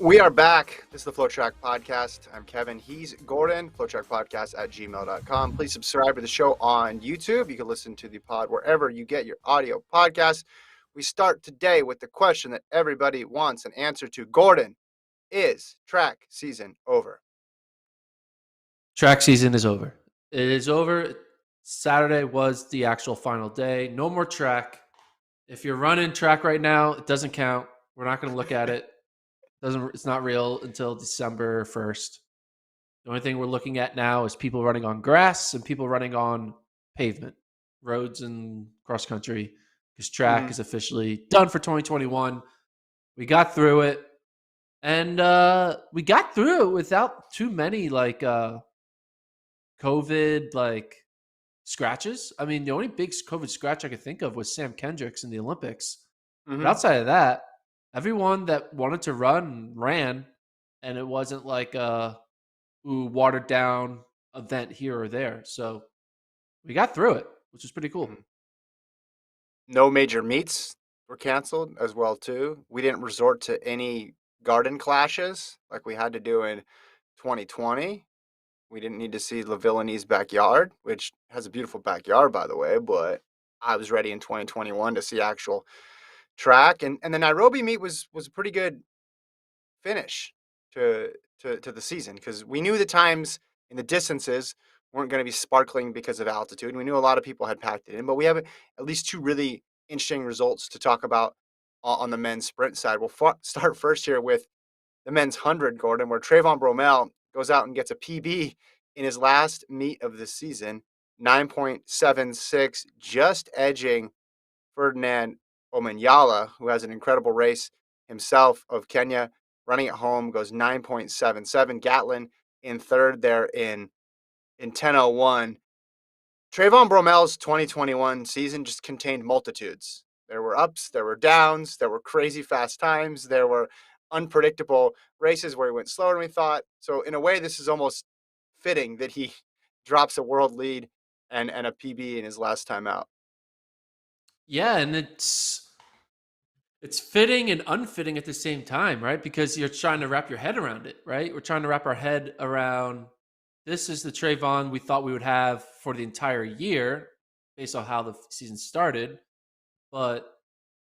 We are back. This is the FloTrack podcast. I'm Kevin. He's Gordon. FloTrackPodcast@gmail.com. Please subscribe to the show on YouTube. You can listen to the pod wherever you get your audio podcasts. We start today with the question that everybody wants an answer to. Gordon, is track season over? Track season is over. It is over. Saturday was the actual final day. No more track. If you're running track right now, it doesn't count. We're not going to look at it. It's not real until December 1st. The only thing we're looking at now is people running on grass and people running on pavement, roads and cross country, because track is officially done for 2021. We got through it, and we got through it without too many COVID scratches. I mean, the only big COVID scratch I could think of was Sam Kendricks in the Olympics. But outside of that, everyone that wanted to run ran, and it wasn't like a watered down event here or there. So we got through it, which was pretty cool. No major meets were canceled as well too. We didn't resort to any garden clashes like we had to do in 2020. We didn't need to see LaVillani's backyard, which has a beautiful backyard, by the way, but I was ready in 2021 to see actual track. And the Nairobi meet was a pretty good finish to the season, because we knew the times and the distances weren't going to be sparkling because of altitude. And we knew a lot of people had packed it in, but we have at least two really interesting results to talk about on the men's sprint side. We'll start first here with the men's 100, Gordon, where Trayvon Bromell goes out and gets a PB in his last meet of the season, 9.76, just edging Ferdinand Ominyala, who has an incredible race himself of Kenya. Running at home goes 9.77. Gatlin in third there in 10:01. Trayvon Bromell's 2021 season just contained multitudes. There were ups, there were downs, there were crazy fast times, there were unpredictable races where he went slower than we thought. So in a way, this is almost fitting that he drops a world lead and a PB in his last time out. Yeah, and it's fitting and unfitting at the same time, right? Because you're trying to wrap your head around it, right? We're trying to wrap our head around, this is the Trayvon we thought we would have for the entire year based on how the season started. But,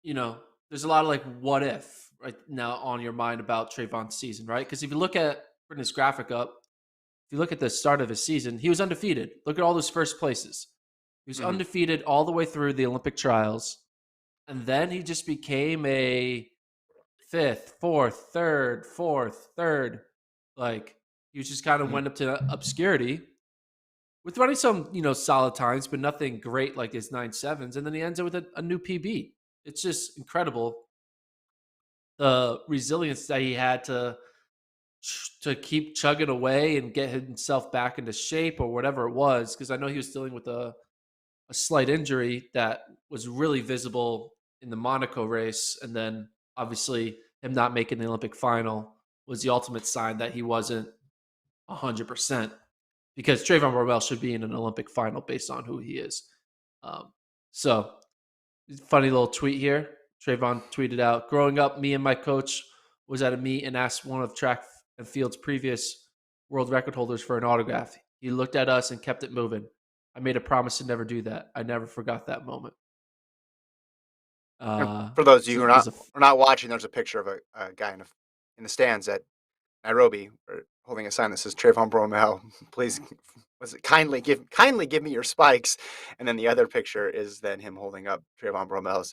there's a lot of what if right now on your mind about Trayvon's season, right? Because if you look at, putting this graphic up, if you look at the start of his season, he was undefeated. Look at all those first places. He was undefeated all the way through the Olympic trials. And then he just became a fifth, fourth, third. He just kind of went up to obscurity with running some, solid times, but nothing great like his 9.7s. And then he ends up with a new PB. It's just incredible. The resilience that he had to keep chugging away and get himself back into shape or whatever it was. Because I know he was dealing with a slight injury that was really visible in the Monaco race. And then obviously him not making the Olympic final was the ultimate sign that he wasn't 100%, because Trayvon Bromell should be in an Olympic final based on who he is. So funny little tweet here. Trayvon tweeted out, growing up, me and my coach was at a meet and asked one of track and field's previous world record holders for an autograph. He looked at us and kept it moving. I made a promise to never do that. I never forgot that moment. For those of you who are not watching, there's a picture of a guy in the stands at Nairobi holding a sign that says Trayvon Bromell, please kindly give me your spikes. And then the other picture is then him holding up Trayvon Bromell's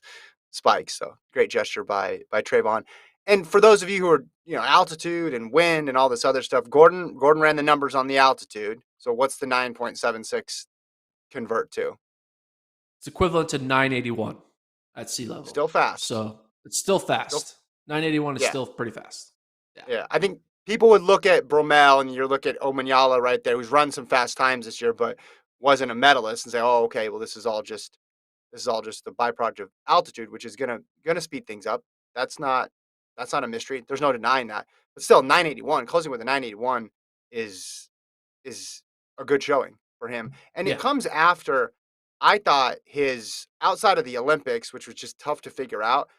spikes. So great gesture by Trayvon. And for those of you who are, altitude and wind and all this other stuff, Gordon ran the numbers on the altitude. So what's the 9.76 convert to? It's equivalent to 981 at sea level. Still fast. So it's still fast. 981 is still pretty fast. Yeah. I think people would look at Bromell and you look at Ominyala right there, who's run some fast times this year, but wasn't a medalist, and say, oh, okay, well, this is all just the byproduct of altitude, which is gonna speed things up. That's not a mystery. There's no denying that. But still, 981, closing with a 981 is a good showing for him. And it comes after, I thought, his outside of the Olympics, which was just tough to figure out.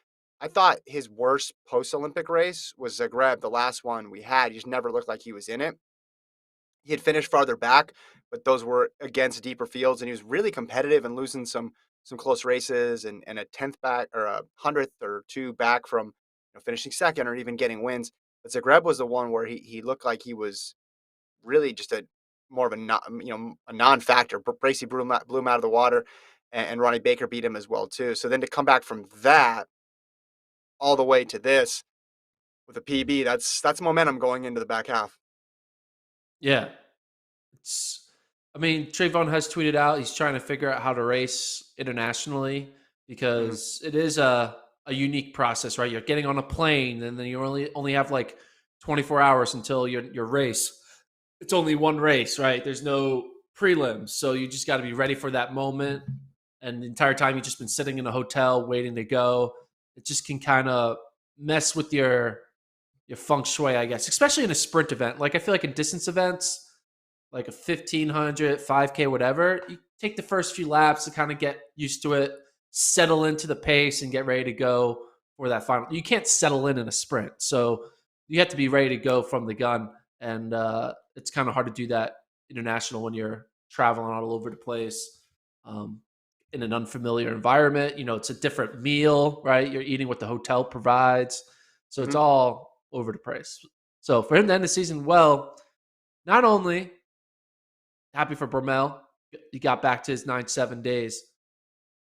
I thought his worst post-Olympic race was Zagreb, the last one we had. He just never looked like he was in it. He had finished farther back, but those were against deeper fields, and he was really competitive and losing some close races and a tenth back or a hundredth or two back from finishing second or even getting wins. But Zagreb was the one where he looked like he was really just a more of a a non-factor. Bracy blew him out of the water, and Ronnie Baker beat him as well too. So then to come back from that all the way to this with a PB, that's momentum going into the back half. Yeah. It's, I mean, Trayvon has tweeted out he's trying to figure out how to race internationally Hmm. because it is a unique process, right? You're getting on a plane and then you only have like 24 hours until your race. It's only one race, right? There's no prelims. So you just got to be ready for that moment. And the entire time you've just been sitting in a hotel waiting to go. It just can kind of mess with your feng shui, I guess, especially in a sprint event. Like I feel like in distance events, like a 1500, 5K, whatever, you take the first few laps to kind of get used to it, settle into the pace, and get ready to go for that final. You can't settle in a sprint. So you have to be ready to go from the gun. And it's kind of hard to do that international when you're traveling all over the place um, in an unfamiliar environment. You know, it's a different meal, right? You're eating what the hotel provides. So it's Hmm. all over the place. So for him to end the season well, not only happy for Bromell, he got back to his 9-7 days,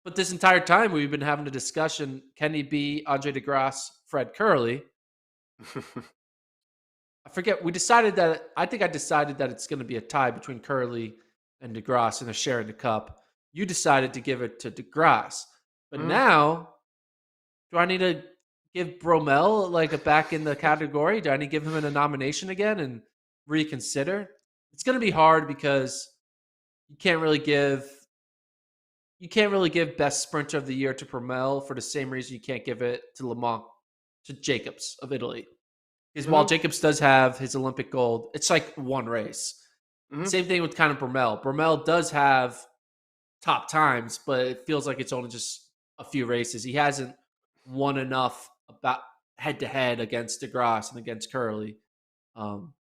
but this entire time we've been having a discussion: can he be Andre DeGrasse, Fred Curley? I forget. We decided that I think I decided that it's going to be a tie between Curley and DeGrasse, and they're sharing the cup. You decided to give it to DeGrasse, but Hmm. now do I need to give Bromell like a back in the category? Do I need to give him a nomination again and reconsider? It's going to be hard because you can't really give best sprinter of the year to Bromell for the same reason you can't give it to Le Mans to Jacobs of Italy. Because while Hmm. Jacobs does have his Olympic gold, it's like one race. Hmm. Same thing with kind of Bromell. Bromell does have top times, but it feels like it's only just a few races. He hasn't won enough about head to head against DeGrasse and against Curley.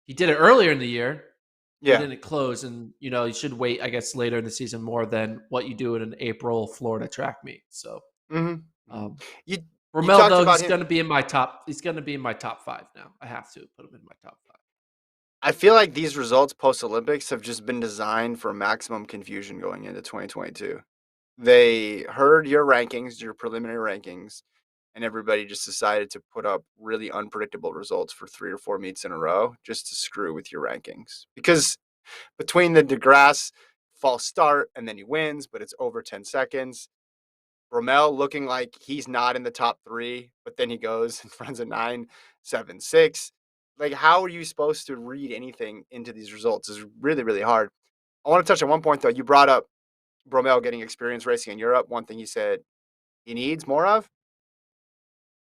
He did it earlier in the year, but Yeah. didn't close. And you should wait, I guess, later in the season more than what you do in an April Florida track meet. So Hmm. Hmm. um, You you Bromell, talked though, about he's him. going to be in my top. He's going to be in my top five now. I have to put him in my top five. I feel like these results post Olympics have just been designed for maximum confusion going into 2022. They heard your rankings, your preliminary rankings, and everybody just decided to put up really unpredictable results for 3 or 4 meets in a row just to screw with your rankings. Because between the DeGrasse false start and then he wins, but it's over 10 seconds, Bromell looking like he's not in the top three, but then he goes and runs a 9.76. Like, how are you supposed to read anything into these results? Is really, really hard. I want to touch on one point though. You brought up Bromell getting experience racing in Europe. One thing he said he needs more of.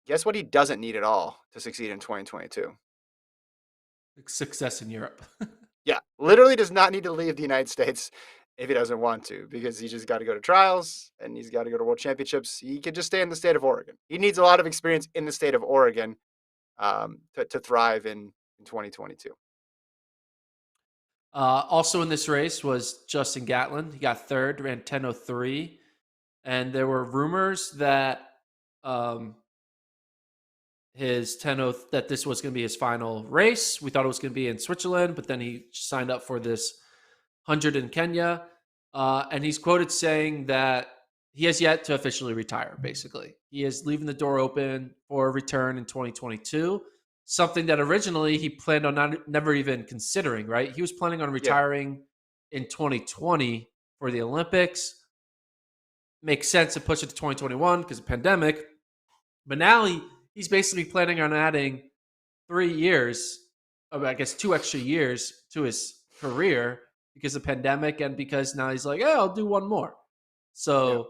Guess what? He doesn't need at all to succeed in 2022. Success in Europe. Yeah, literally does not need to leave the United States if he doesn't want to, because he just got to go to trials and he's got to go to world championships. He could just stay in the state of Oregon. He needs a lot of experience in the state of Oregon to thrive in 2022. Also in this race was Justin Gatlin. He got third, ran 10:03, and there were rumors that um, his 10 that this was going to be his final race. We thought it was going to be in Switzerland, but then he signed up for this 100 in Kenya. And he's quoted saying that he has yet to officially retire, basically. He is leaving the door open for a return in 2022, something that originally he planned on never even considering, right? He was planning on Yeah, retiring in 2020 for the Olympics. Makes sense to push it to 2021 because of pandemic. But now he's basically planning on adding 3 years, I guess 2 extra years to his career because of pandemic and because now he's like, yeah, I'll do one more. yeah. So,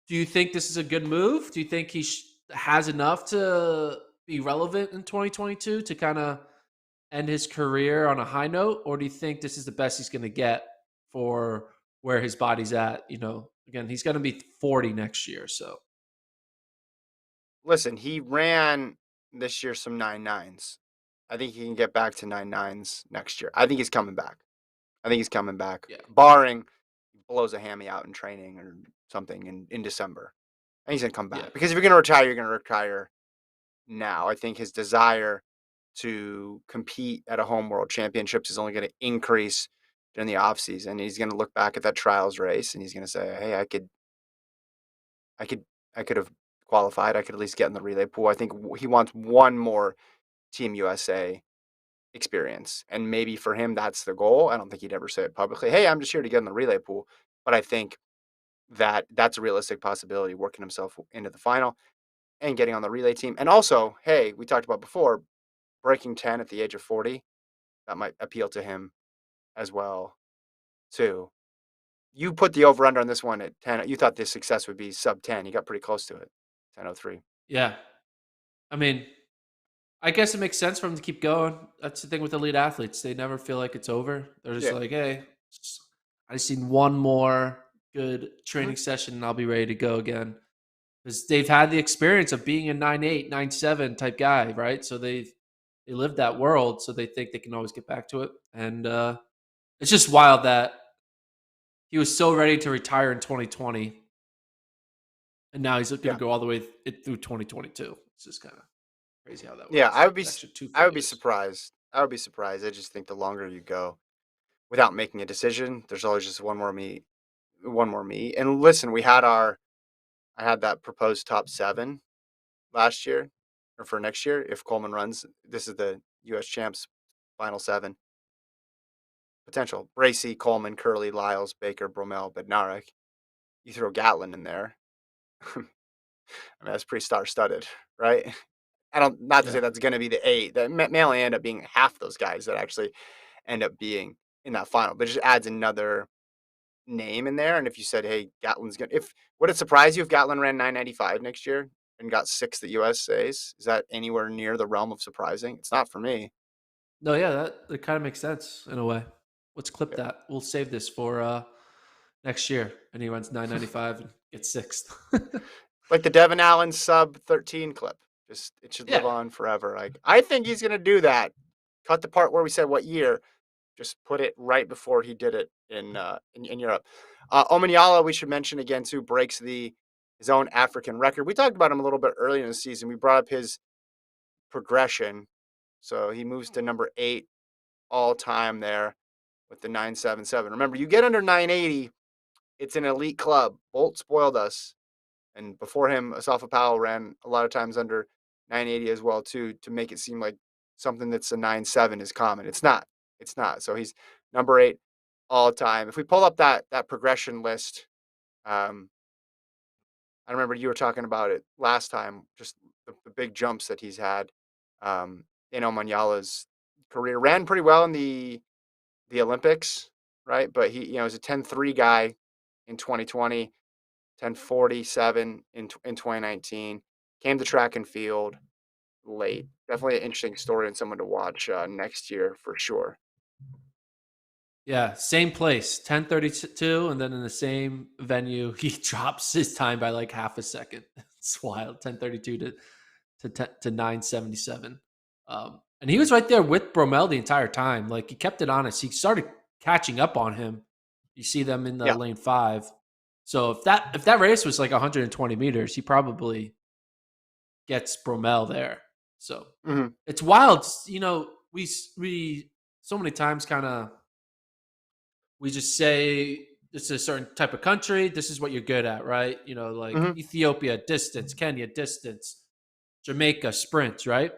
do you think this is a good move? Do you think he has enough to be relevant in 2022 to kind of end his career on a high note, or do you think this is the best he's going to get for where his body's at? Again, he's going to be 40 next year, so. listen, he ran this year some 9.9s. I think he can get back to 9.9s next year. I think he's coming back. I think he's coming back, Yeah, barring he blows a hammy out in training or something in December. And he's gonna come yeah, back because if you're gonna retire now. I think his desire to compete at a home world championships is only going to increase during the offseason. He's going to look back at that trials race and he's going to say, "Hey, I could, I could have qualified. I could at least get in the relay pool." I think he wants one more Team USA experience, and maybe for him that's the goal. I don't think he'd ever say it publicly. Hey, I'm just here to get in the relay pool, but I think that that's a realistic possibility. Working himself into the final and getting on the relay team, and also, hey, we talked about before breaking 10 at the age of 40, that might appeal to him as well, too. You put the over under on this one at 10. You thought the success would be sub 10. You got pretty close to it. 10.03. yeah. I mean, I guess it makes sense for them to keep going. That's the thing with elite athletes; they never feel like it's over. They're just Yeah. like, "Hey, I just need one more good Mhm. training session, and I'll be ready to go again." Because they've had the experience of being a 9.8, 9.7 type guy, right? So they lived that world, so they think they can always get back to it. And it's just wild that he was so ready to retire in 2020, and now he's going to Yeah. go all the way through 2022. It's just kind of crazy how that Yeah. works. An extra two I full would be years. surprised. I would be surprised. I just think the longer you go without making a decision, there's always just one more meet. And listen, I had that proposed top seven last year or for next year. If Coleman runs, this is the US champs final seven potential. Bracy, Coleman, Curley, Lyles, Baker, Bromell, Bednarik. You throw Gatlin in there. I mean, that's pretty star studded, right? I don't, not to say Yeah. that's going to be the eight. That may only end up being half those guys that actually end up being in that final, but it just adds another name in there. And if you said, hey, Gatlin's going to, if, would it surprise you if Gatlin ran 9.95 next year and got sixth at USA's? Is that anywhere near the realm of surprising? It's not for me. No, yeah, that kind of makes sense in a way. Let's clip Yeah. that. We'll save this for next year. And he runs 9.95 and gets sixth. Like the Devin Allen sub 13 clip. Just it should live Yeah. on forever. Like I think he's gonna do that. Cut the part where we said what year. Just put it right before he did it in Europe. Ominyala, we should mention again too, breaks the his own African record. We talked about him a little bit earlier in the season. We brought up his progression. So he moves to number 8 all time there with the 977. Remember, you get under 980, it's an elite club. Bolt spoiled us. And before him, Asafa Powell ran a lot of times under 980 as well too, to make it seem like something that's a 9.7 is common. It's not. It's not. So he's number 8 all time. If we pull up that progression list, um, I remember you were talking about it last time, just the big jumps that he's had in Omanyala's career. Ran pretty well in the Olympics, right? But he, was a 10.3 guy in 2020, 10.47 in 2019. Came to track and field late. Definitely an interesting story and someone to watch next year for sure. Yeah, same place, 10:32, and then in the same venue, he drops his time by like half a second. It's wild, 10:32 to 9:77. And he was right there with Bromell the entire time. Like he kept it honest. He started catching up on him. You see them in the Yeah. lane 5. So if that race was like 120 meters, he probably gets Bromell there. So Hmm. it's wild. We so many times kind of we just say this is a certain type of country. This is what you're good at, right? Like Hmm. Ethiopia, distance, Kenya, distance, Jamaica, sprints, right?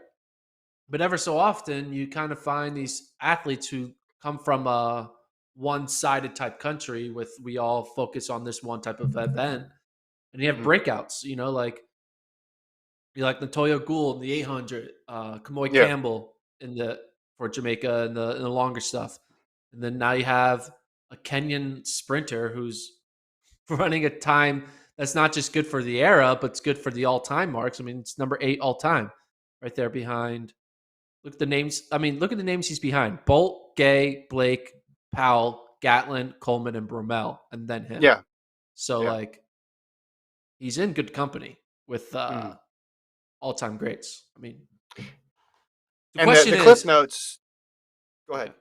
But ever so often, you kind of find these athletes who come from a one-sided type country with we all focus on this one type of event, and you have Hmm. breakouts. Like be like Natoya Gould in the 800, Kamoy Yeah. Campbell in the for Jamaica in the longer stuff, and then now you have a Kenyan sprinter who's running a time that's not just good for the era, but it's good for the all-time marks. I mean, it's number 8 all-time, right there behind. Look at the names. I mean, look at the names he's behind: Bolt, Gay, Blake, Powell, Gatlin, Coleman, and Bromell, and then him. Yeah. So Yeah. like, he's in good company with Hmm. all-time greats. I mean, the And the question the Cliff is, Notes. Go okay, ahead.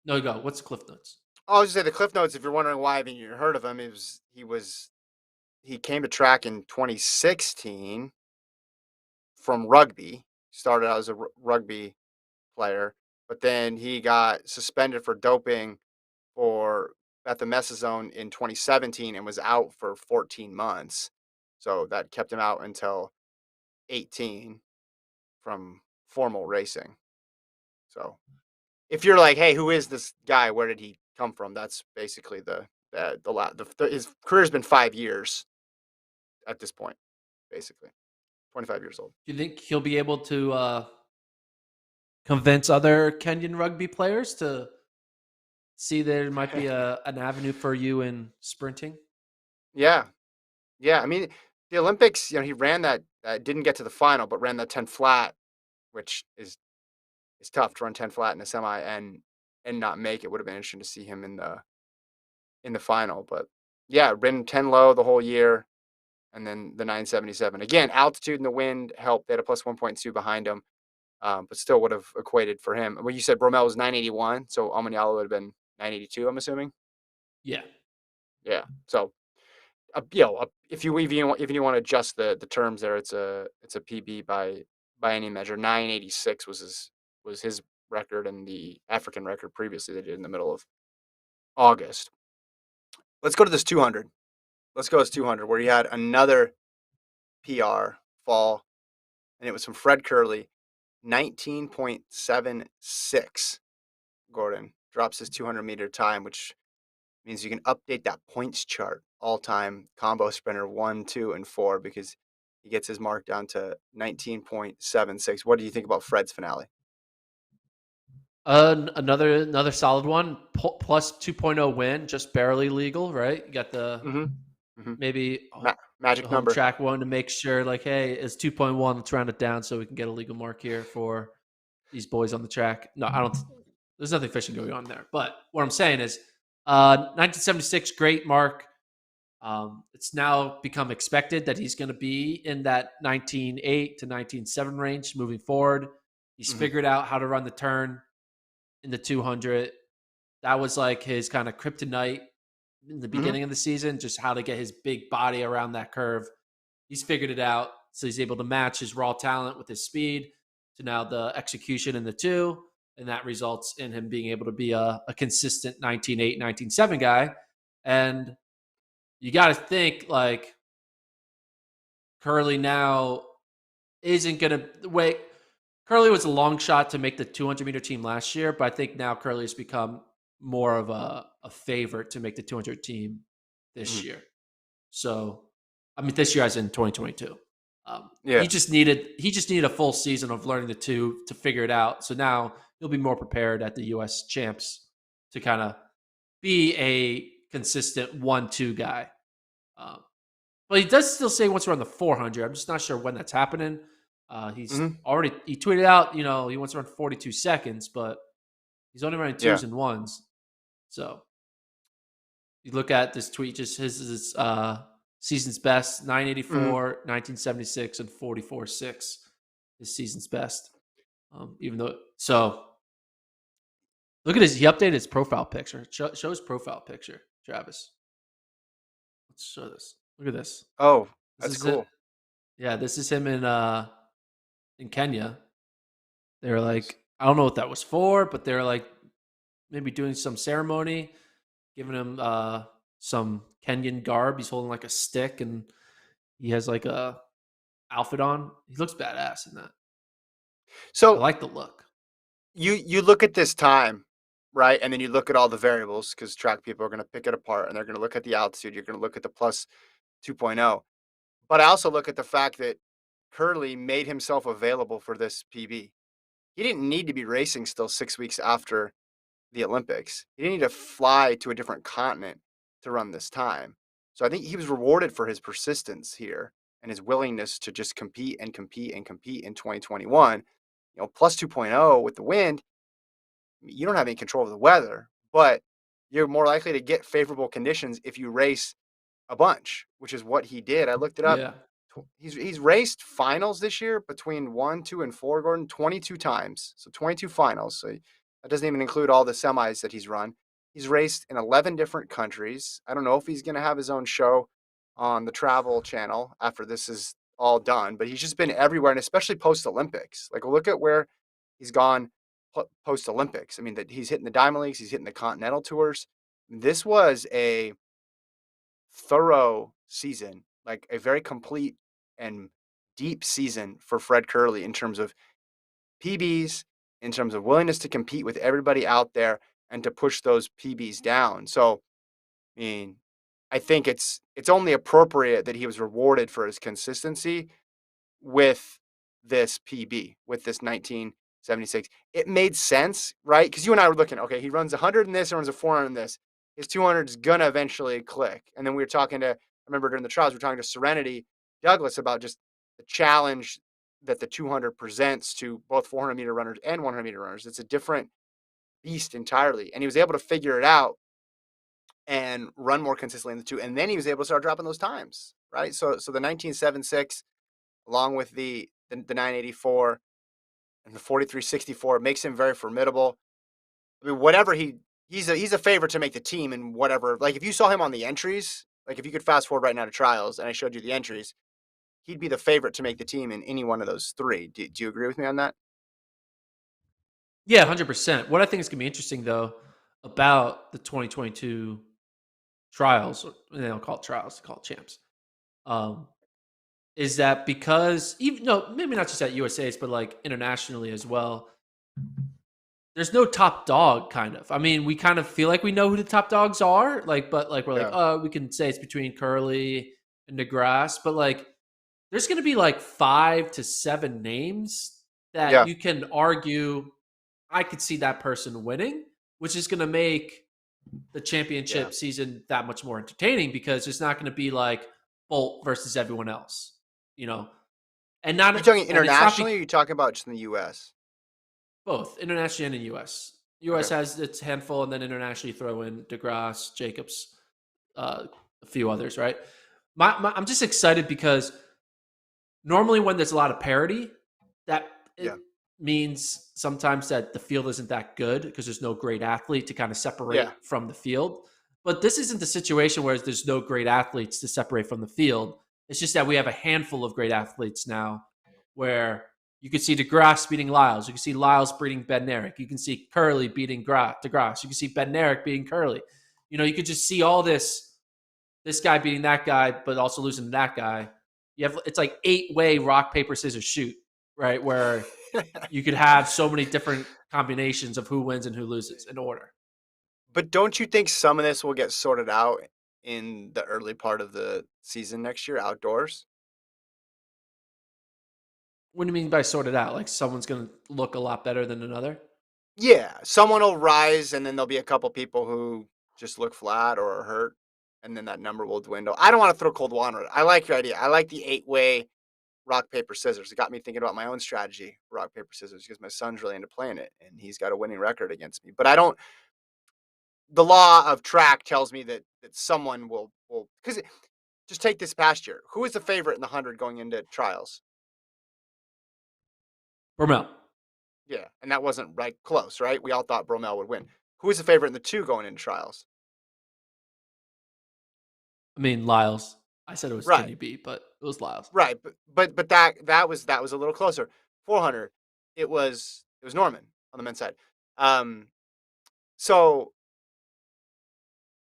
no, go. What's the Cliff Notes? I was just say the Cliff Notes. If you're wondering why, I mean, you heard of him. He came to track in 2016 from rugby. Started out as a rugby player, but then he got suspended for doping for methomethazone in 2017 and was out for 14 months. So that kept him out until 18 from formal racing. So if you're like, hey, who is this guy? Where did he come from? That's basically his career's been 5 years at this point, basically 25 years old. Do you think he'll be able to convince other Kenyan rugby players to see there might be an avenue for you in sprinting? Yeah, yeah. I mean, the Olympics. He ran that. Didn't get to the final, but ran that 10 flat, which is it's tough to run 10 flat in a semi and not make it. Would have been interesting to see him in the final, but yeah, ran 10 low the whole year, and then the 977. Again, altitude and the wind helped. They had a plus 1.2 behind him, but still would have equated for him. Well, you said Bromell was 981, so Ominyala would have been 982. I'm assuming. Yeah. Yeah. So, if you want to adjust the terms there, it's a PB by any measure. 986 was his record and the African record previously they did in the middle of August. Let's go to this 200. Let's go to this 200 where he had another PR fall, and it was from Fred Curley, 19.76. Gordon drops his 200-meter time, which means you can update that points chart all-time combo sprinter 1, 2, and 4 because he gets his mark down to 19.76. What do you think about Fred's finale? Another solid one. Plus 2.0 win, just barely legal, right? You got the Mm-hmm. Mm-hmm. maybe the Magic home number. track one to make sure, like, hey, it's 2.1. Let's round it down so we can get a legal mark here for these boys on the track. No, I don't. There's nothing fishing going on there. But what I'm saying is, 1976, great mark. It's now become expected that he's going to be in that 19.8 to 19.7 range moving forward. He's Mm-hmm. figured out how to run the turn in the 200. That was like his kind of kryptonite in the Mm-hmm. beginning of the season, just how to get his big body around that curve. He's figured it out. So he's able to match his raw talent with his speed to now the execution in the two. And that results in him being able to be a consistent 19.8, 19.7 guy. And you got to think like Curley now isn't going to wait. Curley was a long shot to make the 200-meter team last year, but I think now Curley has become more of a favorite to make the 200 team this Mm-hmm. year. So, I mean, this year as in 2022. Yeah. He just needed a full season of learning the two to figure it out. So now he'll be more prepared at the U.S. champs to kind of be a consistent 1-2 guy. Um, but he does still say he wants to run the 400. I'm just not sure when that's happening. Mm-hmm. He tweeted out, he wants to run 42 seconds, but he's only running Yeah. twos and ones. So you look at this tweet, just his season's best 984, Mm-hmm. 1976, and 44.6. His season's best. Even though, so look at he updated his profile picture. Show his profile picture, Travis. Let's show this. Look at this. Oh, This that's is it. cool. Yeah, this is him in Kenya. They were Nice. like, I don't know what that was for, but they were like maybe doing some ceremony, giving him some Kenyan garb. He's holding like a stick and he has like a outfit on. He looks badass in that. I So like the look. you look at this time, right? And then you look at all the variables because track people are going to pick it apart and they're going to look at the altitude. You're going to look at the plus 2.0. But I also look at the fact that Curley made himself available for this PB. He didn't need to be racing still 6 weeks after the Olympics. He didn't need to fly to a different continent to run this time. So I think he was rewarded for his persistence here and his willingness to just compete and compete and compete in 2021. Plus 2.0 with the wind, you don't have any control of the weather, but you're more likely to get favorable conditions if you race a bunch, which is what he did. I looked it up. Yeah. He's raced finals this year between 1, 2, and 4, Gordon, 22 times. So 22 finals. So that doesn't even include all the semis that he's run. He's raced in 11 different countries. I don't know if he's going to have his own show on the Travel Channel after this is all done, but he's just been everywhere, and especially post Olympics. Like, look at where he's gone post Olympics. I mean, that he's hitting the Diamond Leagues, he's hitting the Continental Tours. This was a thorough season, like a very complete and deep season for Fred Curley in terms of PBs, in terms of willingness to compete with everybody out there and to push those PBs down. So, I mean, I think it's only appropriate that he was rewarded for his consistency with this PB, with this 1976. It made sense, right? Because you and I were looking, okay, he runs 100 in this, he runs a 400 in this. His 200 is going to eventually click. And then we were talking to, I remember during the trials, we were talking to Serenity Douglas about just the challenge that the 200 presents to both 400-meter runners and 100-meter runners. It's a different beast entirely. And he was able to figure it out and run more consistently in the two. And then he was able to start dropping those times, right? So the 1976, along with the 984 and the 4364, makes him very formidable. I mean, whatever he's a favorite to make the team and whatever. Like, if you saw him on the entries, like if you could fast forward right now to trials and I showed you the entries, he'd be the favorite to make the team in any one of those three. Do you agree with me on that? Yeah, 100%. What I think is going to be interesting, though, about the 2022 trials, or they don't call it trials, they call it champs, um, is that because even no, maybe not just at USA's, but like internationally as well, there's no top dog kind of. I mean, we kind of feel like we know who the top dogs are, like, but like we're like, Yeah. oh, we can say it's between Curley and DeGrasse, but like there's going to be like 5 to 7 names that Yeah. you can argue I could see that person winning, which is going to make the Yeah. championship season that much more entertaining because it's not going to be like Bolt versus everyone else, you know, and You not, talking and it's not internationally or you talking about just in the US? both internationally and in US. US Okay. has its handful, and then internationally throw in DeGrasse, Jacobs, a few others, right? I'm just excited because normally when there's a lot of parity, that it Yeah. means sometimes that the field isn't that good because there's no great athlete to kind of separate Yeah. from the field. But this isn't the situation where there's no great athletes to separate from the field. It's just that we have a handful of great athletes now where you can see DeGrasse beating Lyles. You can see Lyles beating Ben Narek. You can see Curley beating DeGrasse. You can see Ben Narek beating Curley. You know, you could just see all this guy beating that guy, but also losing to that guy. You have it's like 8-way rock paper scissors shoot, right? Where you could have so many different combinations of who wins and who loses in order. But don't you think some of this will get sorted out in the early part of the season next year outdoors? What do you mean by sorted out? Like someone's going to look a lot better than another? Yeah, someone will rise, and then there'll be a couple people who just look flat or are hurt, and then that number will dwindle. I don't want to throw cold water on it. I like your idea. I like the 8-way rock paper scissors. It got me thinking about my own strategy, rock paper scissors, because my son's really into playing it, and he's got a winning record against me. But I don't. The law of track tells me that someone will because just take this past year. Who is the favorite in the 100 going into trials? Bromell. Yeah, and that wasn't right close, right? We all thought Bromell would win. Who is the favorite in the two going into trials? I mean, Lyles. I said it was Right. Kenny B, but it was Lyles. Right, but that was a little closer. 400, it was Norman on the men's side. Um, so,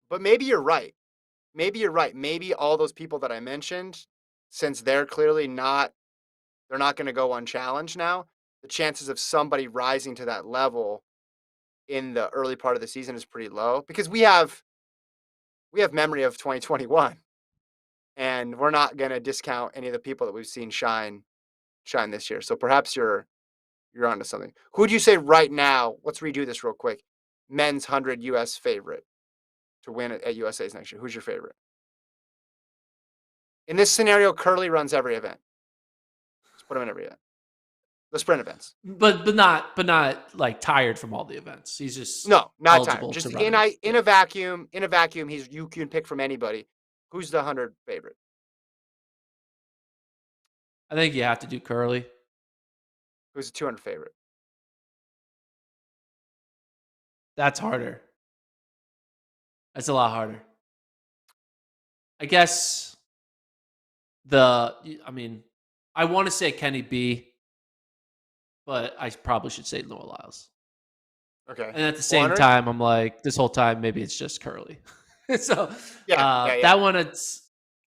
but maybe you're right. Maybe you're right. Maybe all those people that I mentioned, since they're clearly not, they're not going to go unchallenged now. The chances of somebody rising to that level in the early part of the season is pretty low because we have memory of 2021, and we're not going to discount any of the people that we've seen shine this year. So perhaps you're onto something. Who would you say right now? Let's redo this real quick. Men's 100 US favorite to win at USA's next year. Who's your favorite? In this scenario, Curley runs every event. Let's put him in every event. The sprint events. But not like tired from all the events. He's just No, not tired. eligible Just to run it. in Yeah. a vacuum. In a vacuum, you can pick from anybody. Who's the 100 favorite? I think you have to do Curley. Who's the 200 favorite? That's harder. That's a lot harder. I guess I mean, I want to say Kenny B, but I probably should say Noah Lyles. Okay. And at the same 400? time, I'm like, this whole time, maybe it's just Curly. So Yeah, yeah, yeah. that one,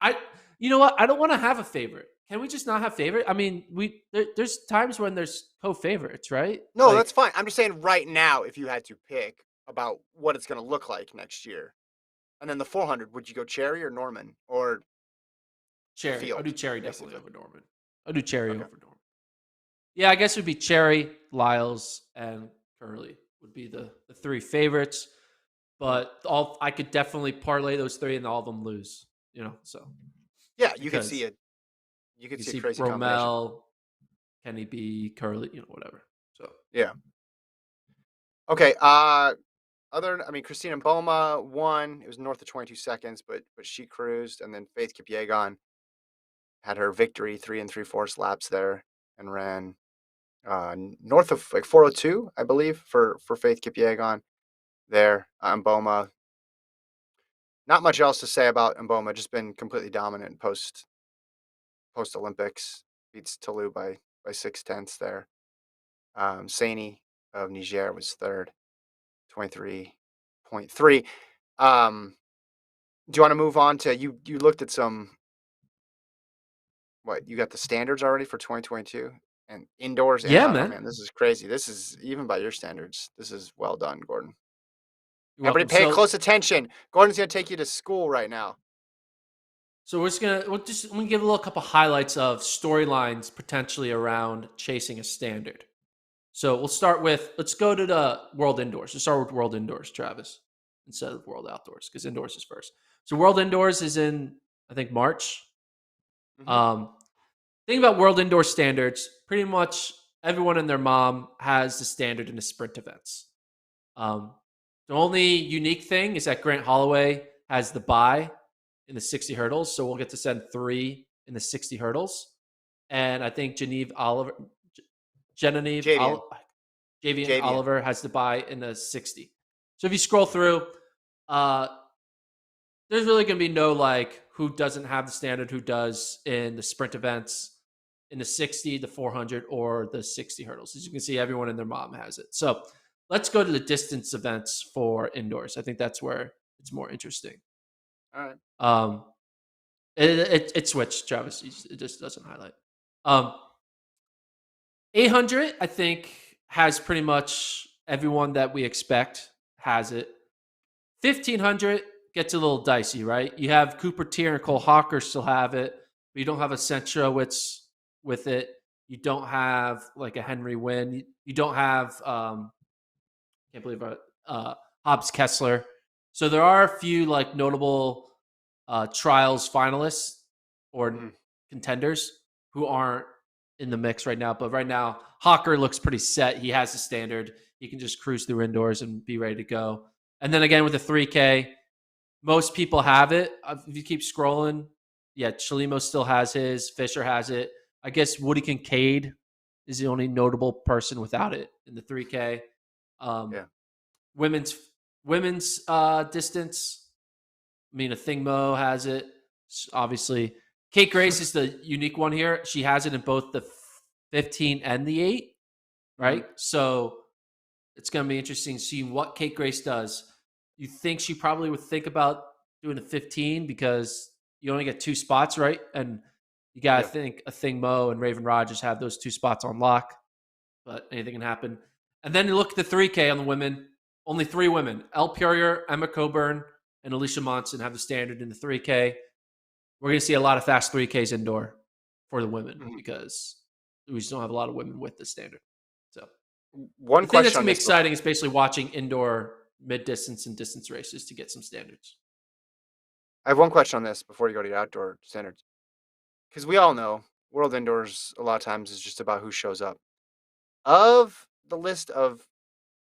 I, you know what? I don't want to have a favorite. Can we just not have favorite? I mean, there's times when there's co-favorites, right? No, Like that's fine. I'm just saying right now, if you had to pick about what it's going to look like next year, and then the 400, would you go Cherry or Norman or the Cherry. I'll do field, Cherry definitely basically? over Norman. I'll do Cherry Okay. over Norman. Yeah, I guess it would be Cherry, Lyles, and Curly would be the three favorites. But all I could definitely parlay those three and all of them lose. So Yeah, because you you could can see a see crazy combination. Bromell, Kenny B, Curly, whatever. So Yeah. Okay. I mean, Christina Boma won. It was north of 22 seconds, but she cruised, and then Faith Kipyegon had her victory 3 3/4 laps there and ran north of like 402, I believe, for Faith Kipyegon there. Mboma, not much else to say about Mboma. Just been completely dominant post Olympics. Beats Toulouse by 6/10 there. Saini of Niger was third, 23.3. Um, do you want to move on to you? You looked at some what you got the standards already for 2022 and indoors and yeah, oh man, man, this is crazy. This is even by your standards. This is well done, Gordon. you're Everybody welcome. pay So close attention. Gordon's gonna take you to school right now. we're just gonna let me give a little couple highlights of storylines potentially around chasing a standard. So we'll start with let's go to the World Indoors. Let's start with World Indoors, Travis, instead of World Outdoors because indoors is first. So World Indoors is in I think March. Hmm. Um, thing about World Indoor standards, pretty much everyone and their mom has the standard in the sprint events. Um, the only unique thing is that Grant Holloway has the bye in the 60 hurdles, so we'll get to send three in the 60 hurdles. And I think Genevieve Javian. Javian Javian. Oliver has the bye in the 60. So if you scroll through, uh, there's really going to be no like who doesn't have the standard, who does in the sprint events in the 60, the 400, or the 60 hurdles. As you can see, everyone and their mom has it. So let's go to the distance events for indoors. I think that's where it's more interesting. All right. Um, it switched, Travis. It just doesn't highlight. Um, 800, I think, has pretty much everyone that we expect has it. 1500 gets a little dicey, right? You have Cooper Tier and Cole Hawker still have it, but you don't have a Centrowitz with it. You don't have like a Henry Wynn. You don't have can't believe Hobbs Kessler. So there are a few like notable trials finalists or Mhm. contenders who aren't in the mix right now. But right now, Hawker looks pretty set. He has the standard. He can just cruise through indoors and be ready to go. And then again with the 3K, most people have it. If you keep scrolling, yeah, Chalimo still has his. Fisher has it. I guess Woody Kincaid is the only notable person without it in the 3K. Um, Yeah. women's women's distance. I mean, a Thing Mo has it. Obviously, Kate Grace is the unique one here. She has it in both the 15 and the 8, Mhm. right? So it's going to be interesting seeing what Kate Grace does. You think she probably would think about doing a 15 because you only get two spots, right? And you got to Yeah. think a Thing Mo and Raven Rogers have those two spots on lock, but anything can happen. And then you look at the 3K on the women. Only three women: Elle Purrier, Emma Coburn, and Alicia Monson have the standard in the 3K. We're going to see a lot of fast 3Ks indoor for the women Mhm. because we just don't have a lot of women with the standard. So the One thing that's question going on to be this before. exciting is basically watching indoor mid distance and distance races to get some standards. I have one question on this before you go to your outdoor standards, because we all know World Indoors a lot of times is just about who shows up. Of the list of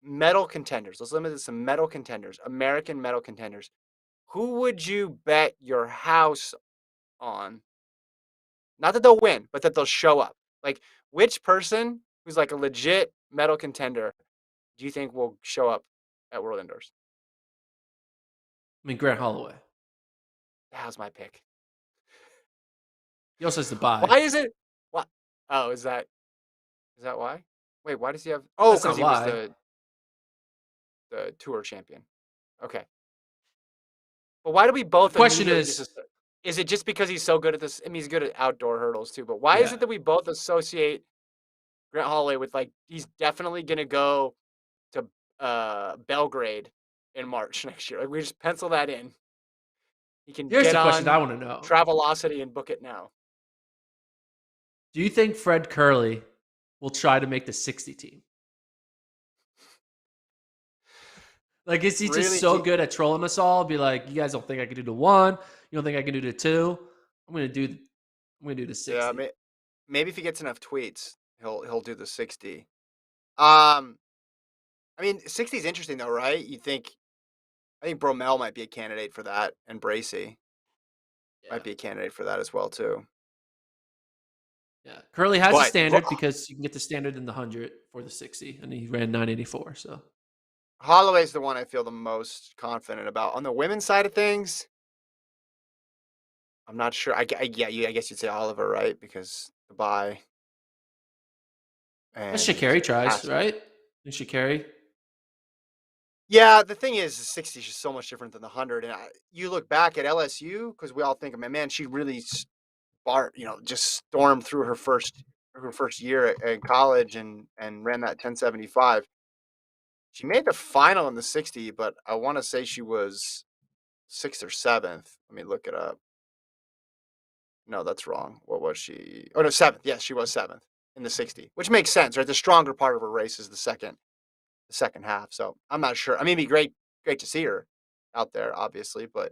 medal contenders, let's limit this to medal contenders, American medal contenders. Who would you bet your house on Not that they'll win, but that they'll show up. Like, which person who's like a legit medal contender do you think will show up at World Indoors? I mean, Grant Holloway. That was my pick. He also has to buy. Why is it? What? Oh, is that why? Wait, why does he have? Oh, That's because not he was why. the tour champion. Okay, but why do we The both question immediately just? is, Is it just because he's so good at this? I mean, he's good at outdoor hurdles too. But why is yeah, it that we both associate Grant Holloway with like he's definitely gonna go to Belgrade in March next year? Like we just pencil that in. He can here's get the question I on want to know. Travelocity and book it now. Do you think Fred Curley will try to make the 60 team? Like, is he just Really? so good at trolling us all? Be like, you guys don't think I can do the one? You don't think I can do the two? I'm gonna do. I'm gonna do the Yeah. 60. Maybe if he gets enough tweets, he'll do the 60. Um, I mean, 60 is interesting though, right? I think Bromell might be a candidate for that, and Bracy Yeah, might be a candidate for that as well too. yeah. Curley has a But standard because you can get the standard in the 100 for the 60, and he ran 984. So Holloway's the one I feel the most confident about. On the women's side of things, I'm not sure. I guess you'd say Oliver, right? Because the buy as and Shakari tries, Cassidy. right? And Shakari. Yeah, the thing is, the 60 is just so much different than the 100. And you look back at LSU because we all think, man, she really just stormed through her first year at college and ran that 1075. She made the final in the 60, but I want to say she was sixth or seventh. Let me look it up. No, that's wrong. What was she? Oh no, seventh. Yes, she was seventh in the 60, which makes sense, right? The stronger part of her race is the second half. So I'm not sure. I mean, it'd be great to see her out there, obviously, but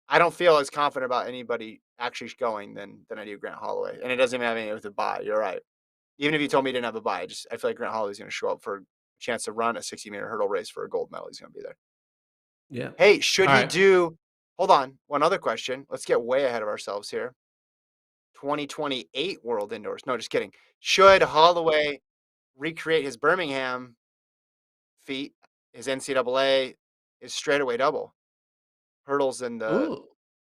I don't feel as confident about anybody actually going than I do Grant Holloway. And it doesn't even have anything with a buy. You're right. Even if you told me he didn't have a buy, I feel like Grant Holloway's going to show up for a chance to run a 60-meter hurdle race for a gold medal. He's going to be there. Yeah. Hey, should All he right. do? Hold on. One other question. Let's get way ahead of ourselves here. 2028 World Indoors. No, just kidding. Should Holloway recreate his Birmingham feat, his NCAA, his straightaway double, hurdles Ooh.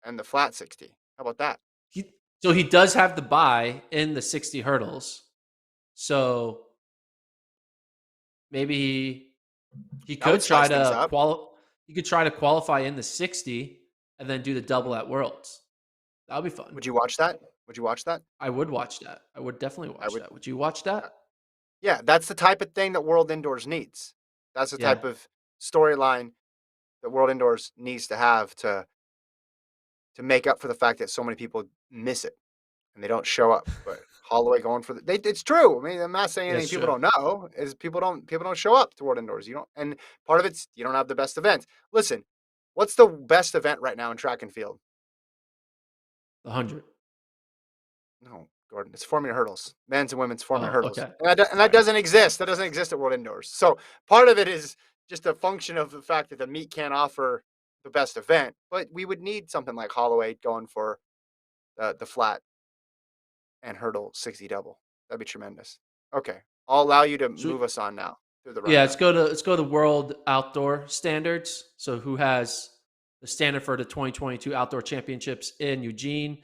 and the flat 60? How about that? He, so he does have the buy in the 60 hurdles. So maybe he That would could try spice things to up. qualify in the 60 and then do the double at Worlds. That would be fun. Would you watch that? Would you watch that? I would watch that. I would definitely I watch would. that. Would you watch uh, that? Yeah, that's the type of thing that World Indoors needs. That's the Yeah. type of storyline that World Indoors needs to have to make up for the fact that so many people miss it and they don't show up. But Holloway going for it's true. I mean, I'm not saying anything That's people true. don't know. Is people don't show up to World Indoors. You don't, and part of it's you don't have the best event. Listen, what's the best event right now in track and field? The 100. No, Gordon, it's 4-meter hurdles, men's and women's 4-meter Oh, hurdles, okay. and that All right. doesn't exist. That doesn't exist at World Indoors. So part of it is just a function of the fact that the meet can't offer the best event, but we would need something like Holloway going for the flat and hurdle 60 double. That'd be tremendous. Okay, I'll allow you to So move us on now through the yeah, let's rundown. go to world outdoor standards. So who has the standard for the 2022 outdoor championships in Eugene?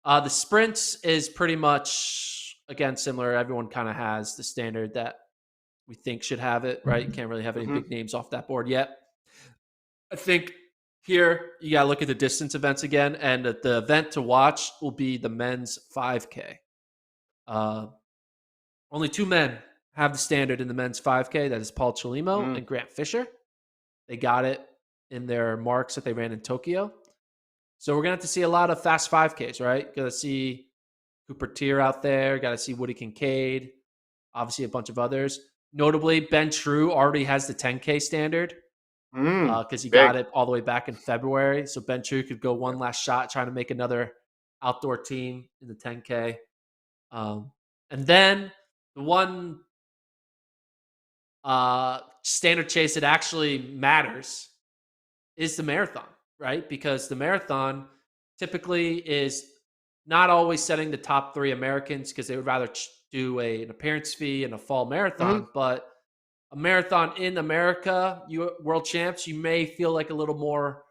The sprints is pretty much again similar. Everyone kind of has the standard that we think should have it, right? You can't really have any Hmm. big names off that board yet. I think here you got to look at the distance events again, and the event to watch will be the men's 5K. Uh, Only two men have the standard in the men's 5K. That is Paul Chalimo Mm. and Grant Fisher. They got it in their marks that they ran in Tokyo. So we're gonna have to see a lot of fast 5Ks, right? Gonna see Cooper Tier out there. Got to see Woody Kincaid. Obviously, a bunch of others. Notably, Ben True already has the 10K standard Mm. because he got Big. it all the way back in February. So Ben True could go Yep. one last shot trying to make another outdoor team in the 10K. And then the one standard chase that actually matters is the marathon, right? Because the marathon typically is not always setting the top three Americans because they would rather do an appearance fee and a fall Mhm. marathon. But a marathon in America, you world champs, you may feel like a little more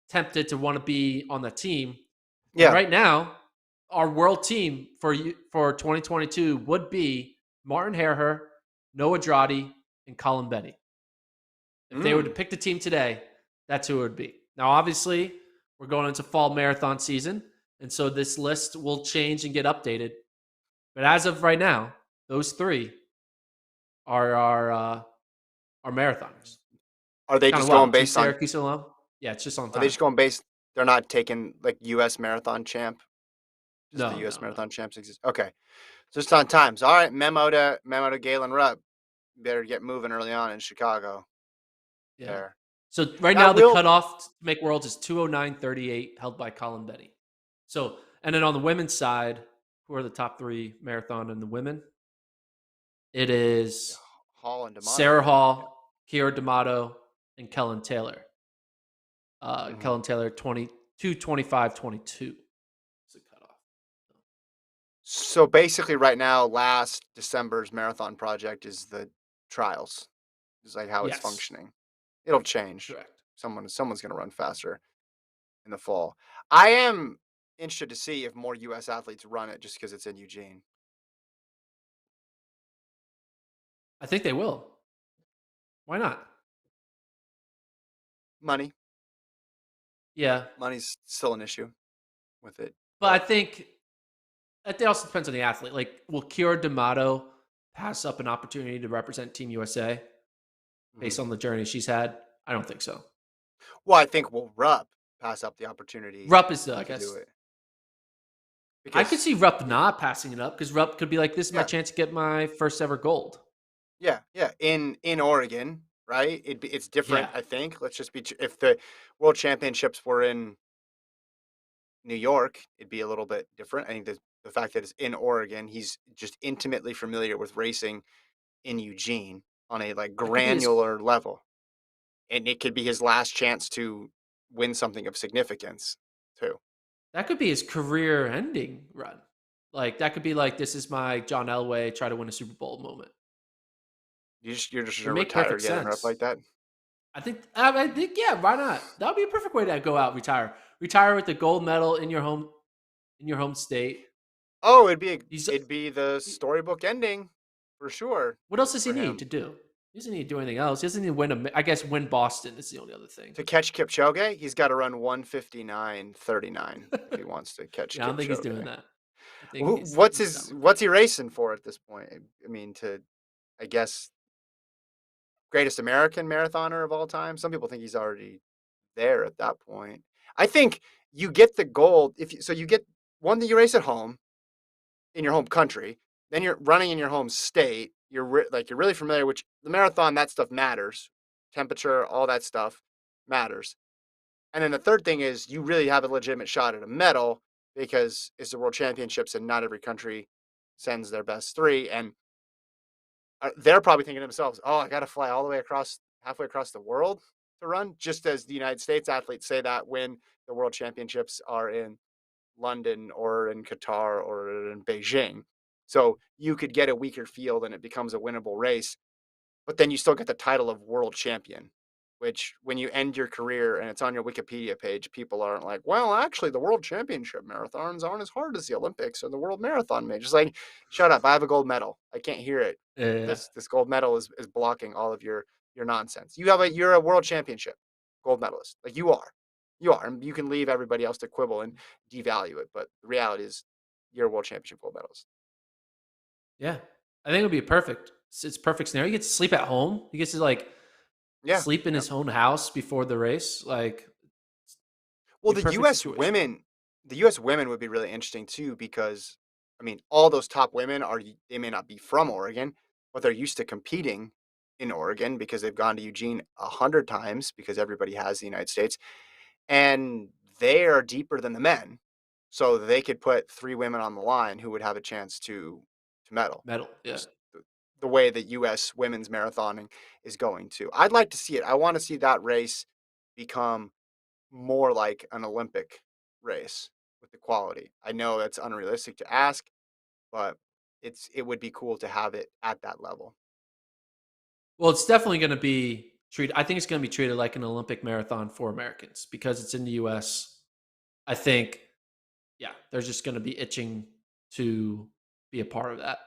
tempted to want to be on the team. And Yeah. right now, our world team for 2022 would be Martin Hareher, Noah Droddy, and Colin Betty. If they were to Mm. pick the team today, that's who it would be. Now, obviously, we're going into fall marathon season, and so this list will change and get updated. But as of right now, those three are our marathoners. Are they Kind of just going wild. Two based on Syracuse alum. Yeah, it's just on are they time. just going based they're not taking, like, US marathon champ? Just the No, US no, no. marathon champs exist? Okay. Just on times. Alright, memo to Galen Rupp. Better get moving early on in Chicago Yeah. there. So right That now the will cutoff to make worlds is 209.38 held by Colin Betty. So and then on the women's side, who are the top three marathon and the women? It yeah, is Hall and D'Amato, Sarah right? Yeah. Hall, Kiera D'Amato, and Kellen Taylor. Mhm. Kellen Taylor 22:25:22 is the cutoff. So, basically, right now, last December's marathon project is the trials, is, like, how it's Yes, functioning. It'll change. correct. Someone's gonna run faster in the fall. I am interested to see if more US athletes run it just because it's in Eugene. I think they will. Why not? Money. Yeah, Money's still an issue with it, but I but think it also depends on the athlete. Like, will Kiera D'Amato pass up an opportunity to represent Team USA mhm. based on the journey she's had? I don't think so. Well, I think will Rupp pass up the opportunity Rupp is, I to do guess, it? I could Because see Rupp it not passing it up because Rupp could be like, this is my yeah, chance to get my first ever gold. yeah, in Oregon, right? It's different, Yeah, I think. Let's just be if the world championships were in New York, it'd be a little bit different. I think the fact that it's in Oregon, he's just intimately familiar with racing in Eugene on a, like, that could be his granular level, and it could be his last chance to win something of significance too. career ending run. Like that could be like, this is my John Elway try to win a Super Bowl moment. You're just It would gonna make retire perfect Galen Rupp sense. like that? I think yeah, why not? That would be a perfect way to go out, retire. Retire with the gold medal in your home state. Oh, He's it'd be the storybook ending for sure what else does he for need him. to do? He doesn't need to do anything else. He doesn't need to win I guess win Boston is the only other thing. To catch Kipchoge, he's gotta run 1:59:39 if he wants to catch Yeah, I don't think he's doing Kipchoge. that. I think Who he's done with what's that. he racing for at this point? I mean, to I guess, greatest American marathoner of all time? Some people think he's already there at that point. I think you get the gold if you get one that you race at home in your home country, then you're running in your home state. You're really familiar, which the marathon that stuff matters, temperature, all that stuff matters. And then the third thing is you really have a legitimate shot at a medal because it's the world championships and not every country sends their best three. And they're probably thinking to themselves, "Oh, I got to fly all the way across, halfway across the world to run." Just as the United States athletes say that when the world championships are in London or in Qatar or in Beijing. So you could get a weaker field and it becomes a winnable race, but then you still get the title of world champion, which when you end your career and it's on your Wikipedia page, people aren't like, well, actually, the world championship marathons aren't as hard as the Olympics or the world marathon majors. Like, shut up. I have a gold medal. I can't hear it. Yeah. This gold medal is blocking all of your nonsense. You're a world championship gold medalist. Like you are. You are. And you can leave everybody else to quibble and devalue it. But the reality is you're a world championship gold medalist. Yeah. I think it would be perfect. It's perfect scenario. He gets to sleep at home. He gets to like Yeah. sleep in Yeah. his own house before the race. Like, Well, be a perfect situation. The US women would be really interesting too because I mean, all those top women they may not be from Oregon, but they're used to competing in Oregon because they've gone to Eugene 100 times because everybody has the United States and they are deeper than the men. So they could put 3 women on the line who would have a chance to medal. Medal. Yeah. Just the way that US women's marathoning is going to. I'd like to see it. I want to see that race become more like an Olympic race. with the quality. I know that's unrealistic to ask, but it would be cool to have it at that level. Well, it's definitely going to be treated. I think it's going to be treated like an Olympic marathon for Americans because it's in the U.S. I think, yeah, they're just going to be itching to be a part of that.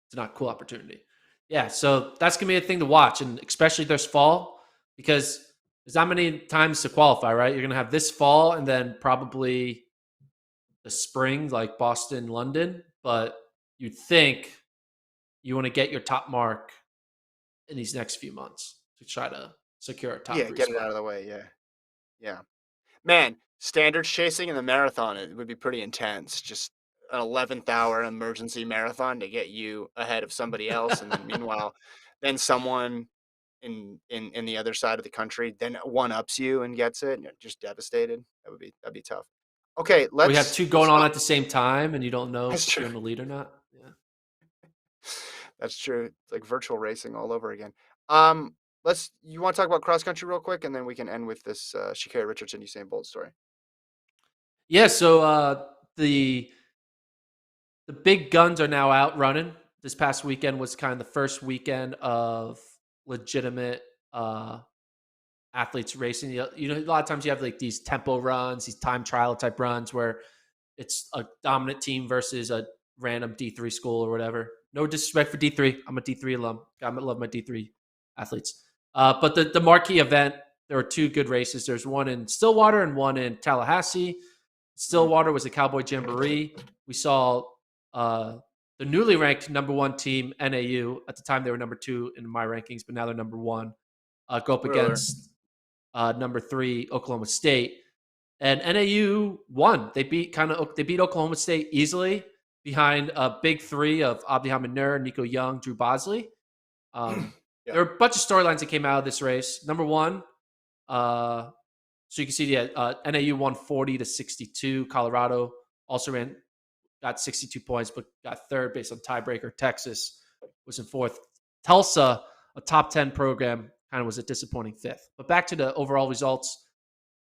It's not a cool opportunity. Yeah, so that's gonna be a thing to watch, and especially this fall because there's not many times to qualify. Right, you're gonna have this fall, and then probably the spring, like Boston, London. But you'd think you want to get your top mark in these next few months to try to secure a top Yeah, three get it out spot. of the way. Yeah, yeah. Man, standards chasing in the marathon, it would be pretty intense. Just an 11th hour emergency marathon to get you ahead of somebody else, and then meanwhile, then someone in the other side of the country then one ups you and gets it, and you're just devastated. That'd be tough. Okay, We have two let's going on talk. at the same time, and you don't know That's if true. you're in the lead or not. Yeah. That's true. It's like virtual racing all over again. Let's. You want to talk about cross country real quick, and then we can end with this Shakira Richardson Usain Bolt story. Yeah. So the big guns are now out running. This past weekend was kind of the first weekend of legitimate athletes racing. A lot of times you have like these tempo runs, these time trial type runs where it's a dominant team versus a random D3 school or whatever. No disrespect for D3. I'm a D3 alum. I love my D3 athletes. But the marquee event, there were two good races. There's one in Stillwater and one in Tallahassee. Mhm. Stillwater was a Cowboy Jamboree. We saw uh, the newly ranked number one team, NAU. At the time, they were number two in my rankings, but now they're number one. Go up Spoiler alert. against number three, Oklahoma State. And NAU won. They beat Oklahoma State easily behind a big three of Abdi Nur, Nico Young, Drew Bosley. Yeah. There were a bunch of storylines that came out of this race. Number one, so you can see, yeah, NAU won 40-62. Colorado also got 62 points, but got third based on tiebreaker. Texas was in fourth. Tulsa, a top 10 program, kind of was a disappointing fifth. But back to the overall results.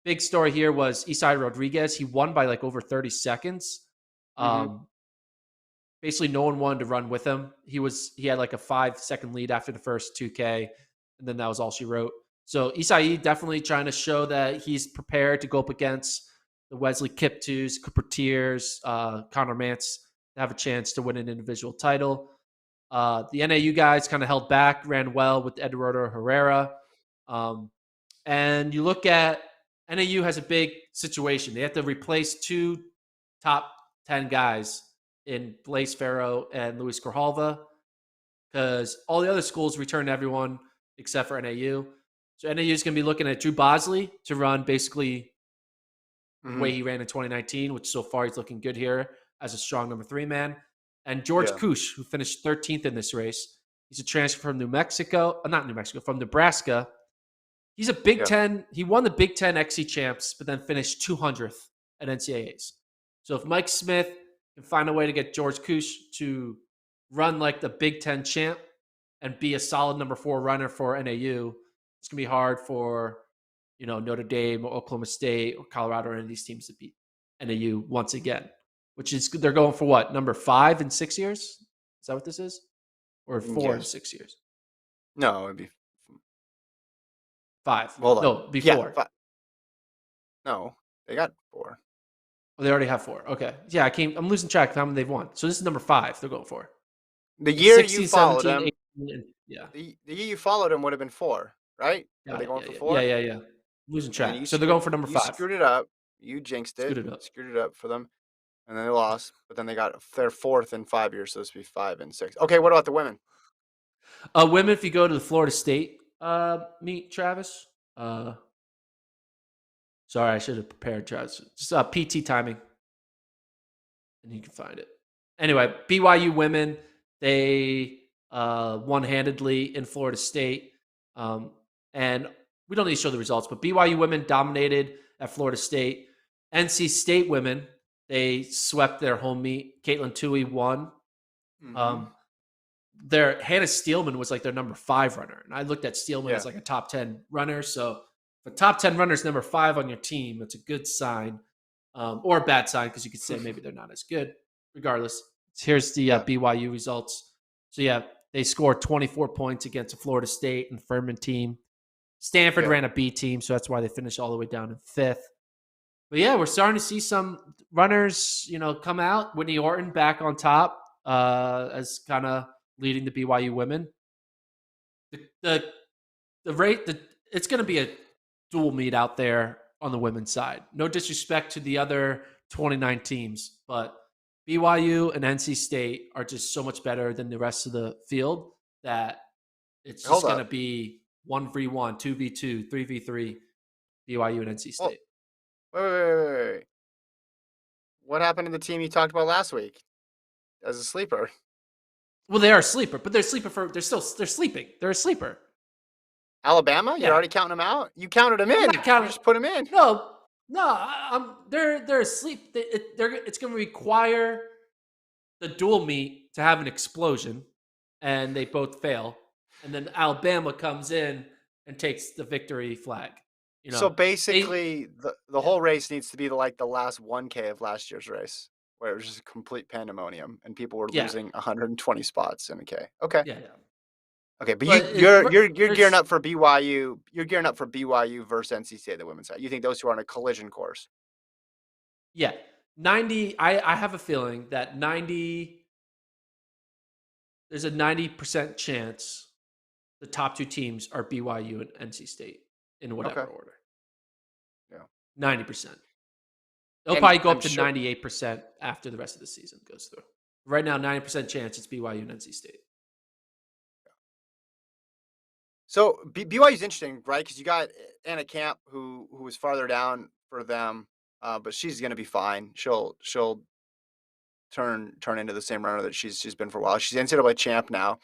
Big story here was Isai Rodriguez. He won by like over 30 seconds. Hmm. Um, Basically, no one wanted to run with him. He had like a 5 second lead after the first 2K, and then that was all she wrote. So Isai definitely trying to show that he's prepared to go up against the Wesley Kiptus, Cooper Tiers, Connor Mance to have a chance to win an individual title. The NAU guys kind of held back, ran well with Eduardo Herrera. Um, and you look at NAU has a big situation. They have to replace two top 10 guys in Blaise Farrow and Luis Grijalva because all the other schools returned everyone except for NAU. So NAU is going to be looking at Drew Bosley to run basically the way Hmm. he ran in 2019, which so far he's looking good here as a strong number three man. And George Yeah. Koosh, who finished 13th in this race. He's a transfer from New Mexico, not New Mexico, from Nebraska. He's a Big Yeah. Ten. He won the Big Ten XC champs, but then finished 200th at NCAAs. So if Mike Smith can find a way to get George Koosh to run like the Big Ten champ and be a solid number four runner for NAU, it's gonna be hard for Notre Dame or Oklahoma State or Colorado or any of these teams to beat NAU once again. Which is they're going for what, number 5 in 6 years? Is that what this is, or 4 in Yes. 6 years? No, it'd be. Five? Hold on. No, Yeah. before. No, they got four. Oh, they already have four. Okay. Yeah, I'm losing track of how many they've won. So this is number five they're going for. The It's year you 16, followed 17, him, 18. And, yeah. the year you followed him would have been four, right? Were Got they it. going Yeah, for yeah. Yeah, four? yeah, yeah. I'm losing And then track. So they're going for number you five. screwed it up. You jinxed it. Scoot it up. Screwed it up for them, and then they lost. But then they got their fourth in 5 years, so this would be 5 and 6. Okay, what about the women? Women, if you go to the Florida State meet, Travis. Uh, Sorry, I should have prepared, Travis. Just PT timing, and you can find it. Anyway, BYU women, they one handedly in Florida State. And we don't need to show the results, but BYU women dominated at Florida State. NC State women, they swept their home meet. Caitlin Tui won. Hmm. Um, their Hannah Steelman was like their number 5 runner. And I looked at Steelman Yeah. as like a top 10 runner. So if a top 10 runner is number 5 on your team, that's a good sign. or a bad sign because you could say maybe they're not as good. Regardless, here's the Yeah, BYU results. So yeah, they scored 24 points against a Florida State and Furman team. Stanford yeah. ran a B team, so that's why they finished all the way down in fifth. But yeah, we're starting to see some runners, come out. Whitney Orton back on top as kind of leading the BYU women. The the rate that it's going to be a dual meet out there on the women's side. No disrespect to the other 29 teams, but BYU and NC State are just so much better than the rest of the field that it's Hold just going to up. be 1v1, 2v2, 3v3, BYU and NC Well, State. wait. What happened to the team you talked about last week as a sleeper? Well, they are a sleeper, but they're sleeping. They're a sleeper. Alabama? You're Yeah, already counting them out? You counted them I'm in. not You counting. just put them in. No, no, they're asleep. It's going to require the dual meet to have an explosion, and they both fail, and then Alabama comes in and takes the victory flag. You So know, they basically, the yeah whole race needs to be like the last 1K of last year's race, where it was just complete pandemonium and people were yeah losing 120 spots in a K. Okay. yeah yeah. Okay, but But you're gearing there's up for BYU. You're gearing up for BYU versus NC State, the women's side. You think those two are on a collision course? yeah 90. I have a feeling that 90. There's a 90% chance the top two teams are BYU and NC State in whatever Okay. order. Yeah. 90%. They'll And probably go I'm up to sure. 98% after the rest of the season goes through. Right now, 90% chance it's BYU and NC State. So BYU's interesting, right? Because you got Anna Camp, who was farther down for them, but she's going to be fine. She'll turn into the same runner that she's been for a while. She's NCAA champ now.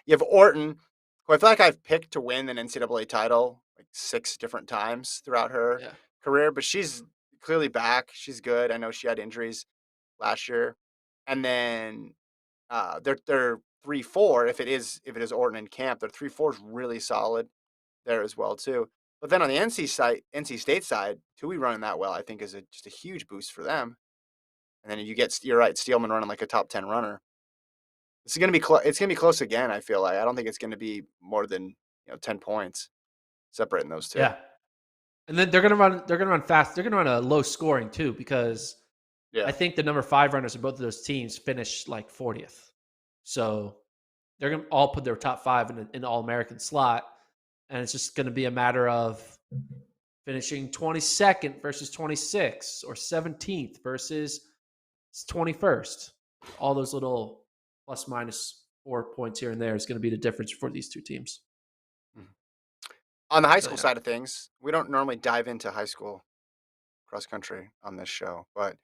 You have Orton, who I feel like I've picked to win an NCAA title like 6 different times throughout her Yeah. career, but she's clearly back. She's good. I know she had injuries last year, and then they're 3-4. If it is Orton and Camp, their 3-4 is really solid there as well too. But then on the NC State side, Tui running that well, I think is just a huge boost for them. And then you're right, Steelman running like a top 10 runner. It's gonna be it's gonna be close again. I feel like I don't think it's gonna be more than 10 points separating those two. Yeah. And then they're gonna run fast. They're gonna run a low scoring too, because I Yeah. think the number 5 runners in both of those teams finish like 40th. So they're gonna all put their top 5 in the All American slot. And it's just gonna be a matter of finishing 22nd versus 26th or 17th versus 21st. All those little plus minus 4 points here and there is going to be the difference for these two teams. Mhm. On the high So school yeah, side of things, we don't normally dive into high school cross country on this show, but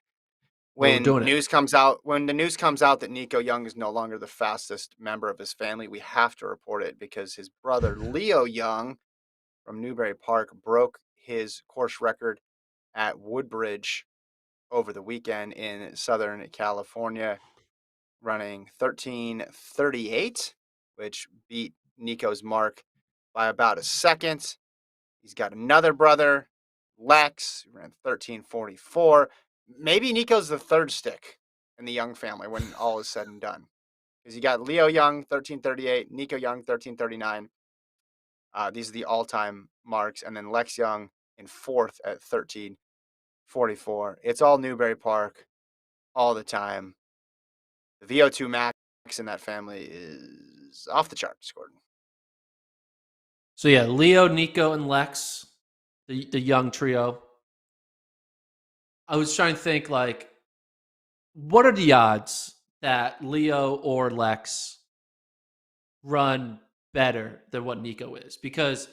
well, we're when doing it. news comes out when the news comes out that Nico Young is no longer the fastest member of his family, we have to report it because his brother Leo Young from Newbury Park broke his course record at Woodbridge over the weekend in Southern California, running 13:38, which beat Nico's mark by about a second. He's got another brother, Lex, who ran 13:44. Maybe Nico's the third stick in the Young family when all is said and done. Because you got Leo Young, 13:38, Nico Young, 13:39. These are the all time marks. And then Lex Young in fourth at 13:44. It's all Newbury Park all the time. The VO2 max in that family is off the charts, Gordon. So yeah, Leo, Nico, and Lex, the young trio. I was trying to think like, what are the odds that Leo or Lex run better than what Nico is? Because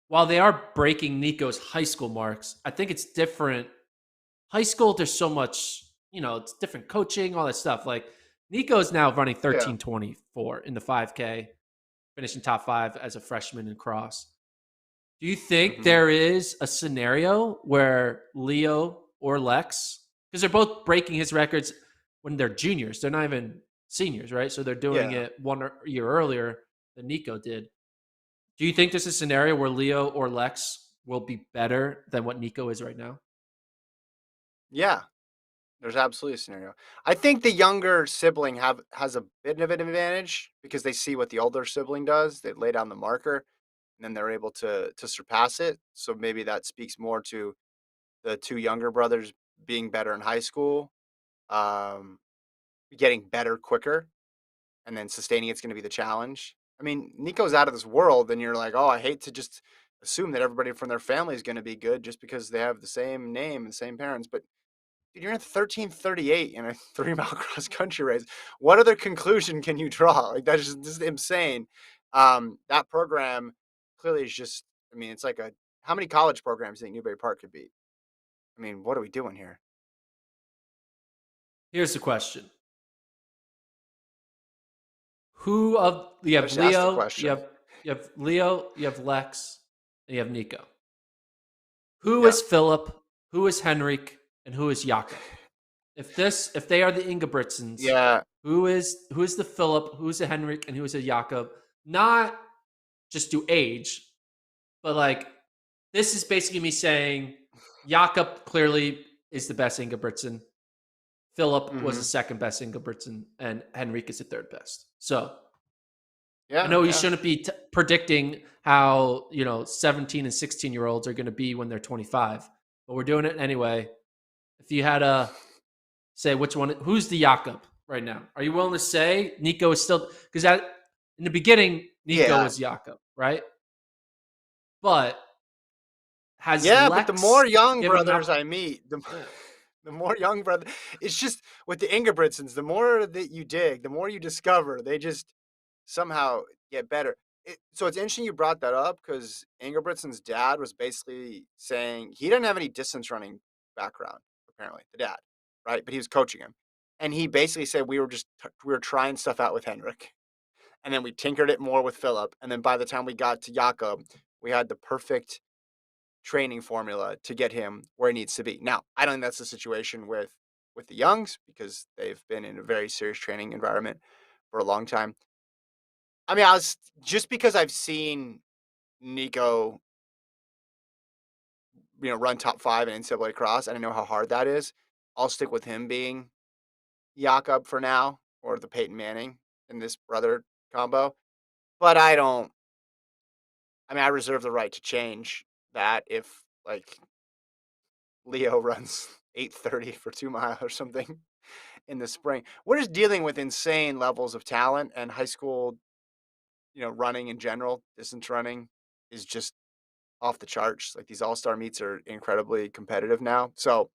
while they are breaking Nico's high school marks, I think it's different. High school, there's so much, it's different coaching, all that stuff. Like Nico is now running Yeah. 13:24 in the 5K, finishing top 5 as a freshman in cross. Do you think Hmm. there is a scenario where Leo or Lex, because they're both breaking his records when they're juniors, they're not even seniors, right? So they're doing Yeah. it 1 year earlier than Nico did. Do you think there's a scenario where Leo or Lex will be better than what Nico is right now? Yeah. There's absolutely a scenario. I think the younger sibling has a bit of an advantage because they see what the older sibling does. They lay down the marker, and then they're able to surpass it. So maybe that speaks more to the two younger brothers being better in high school, um, getting better quicker, and then sustaining it's going to be the challenge. I mean, Nico's out of this world, and you're like, oh, I hate to just assume that everybody from their family is going to be good just because they have the same name and the same parents. But dude, you're in 13:38 in a 3 mile cross country race. What other conclusion can you draw? Like that's just insane. That program clearly is just. I mean, it's like a. How many college programs do you think Newberry Park could beat? I mean, what are we doing here? Here's the question: Who of you I have just asked the Leo, question. You have Lex, and you have Nico. Who Yeah. is Philip? Who is Henrik? And who is Jakob? If they are the Ingebrigtsens, Yeah. who is the Philip? Who is the Henrik? And who is the Jakob? Not just to age, but like this is basically me saying Jakob clearly is the best Ingebrigtsen. Philip was the Hmm. second best Ingebrigtsen, and Henrik is the third best. So I Yeah. know you Yeah. shouldn't be predicting how 17 and 16-year olds are going to be when they're 25, but we're doing it anyway. If you had to say which one, who's the Jakob right now? Are you willing to say Nico is still because in the beginning Nico Yeah. was Jakob, right? But has Yeah. But the more Lex young given an brothers up? I meet, the Yeah. the more young brother. It's just with the Ingebrigtsens. The more that you dig, the more you discover. They just somehow get better. So it's interesting you brought that up because Ingebrigtsen's dad was basically saying he didn't have any distance running background, apparently, the dad, right? But he was coaching him. And he basically said we were trying stuff out with Henrik. And then we tinkered it more with Philip. And then by the time we got to Jakob, we had the perfect training formula to get him where he needs to be. Now, I don't think that's the situation with the Youngs because they've been in a very serious training environment for a long time. I mean, I was just because I've seen Nico, run top five in NCAA cross, and I know how hard that is. I'll stick with him being Jakob for now, or the Peyton Manning in this brother combo. But I don't. I mean, I reserve the right to change that if like Leo runs 8:30 for 2 miles or something in the spring. We're just dealing with insane levels of talent, and high school, running in general, distance running is just off the charts. Like these all-star meets are incredibly competitive now. So,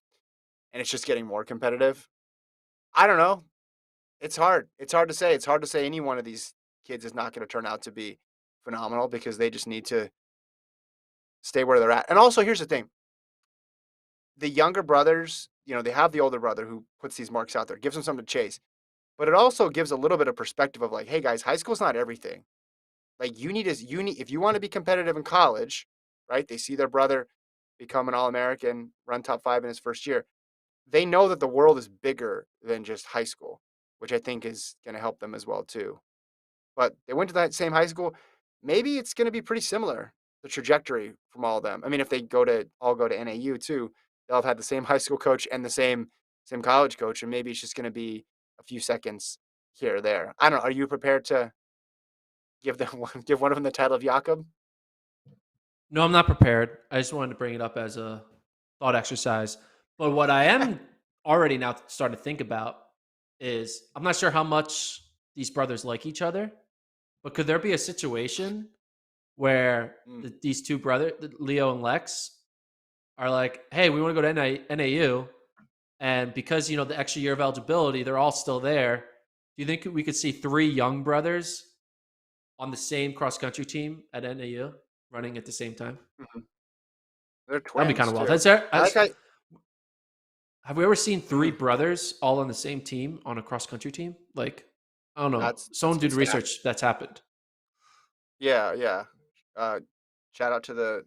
and it's just getting more competitive. I don't know. It's hard. It's hard to say. It's hard to say any one of these kids is not going to turn out to be phenomenal because they just need to stay where they're at. And also, here's the thing: the younger brothers, they have the older brother who puts these marks out there, gives them something to chase. But it also gives a little bit of perspective of like, hey guys, high school's not everything. Like you need if you want to be competitive in college, right? They see their brother become an All-American, run top five in his first year. They know that the world is bigger than just high school, which I think is going to help them as well too. But they went to that same high school. Maybe it's going to be pretty similar, the trajectory from all of them. I mean, if they all go to NAU too, they'll have had the same high school coach and the same college coach, and maybe it's just going to be a few seconds here or there. I don't know. Are you prepared to give one of them the title of Jakob? No, I'm not prepared. I just wanted to bring it up as a thought exercise. But what I am already now starting to think about is I'm not sure how much these brothers like each other, but could there be a situation where Mm, these two brothers, Leo and Lex, are like, hey, we want to go to NAU. And because, the extra year of eligibility, they're all still there. Do you think we could see three young brothers on the same cross country team at NAU running at the same time? mhm. They're That'd be kind twins of wild. too. I like how Have we ever seen three mm, brothers all on the same team on a cross country team? Like, I don't know. that's Someone a good did stat. research that's happened. Yeah, yeah. Uh, shout out to the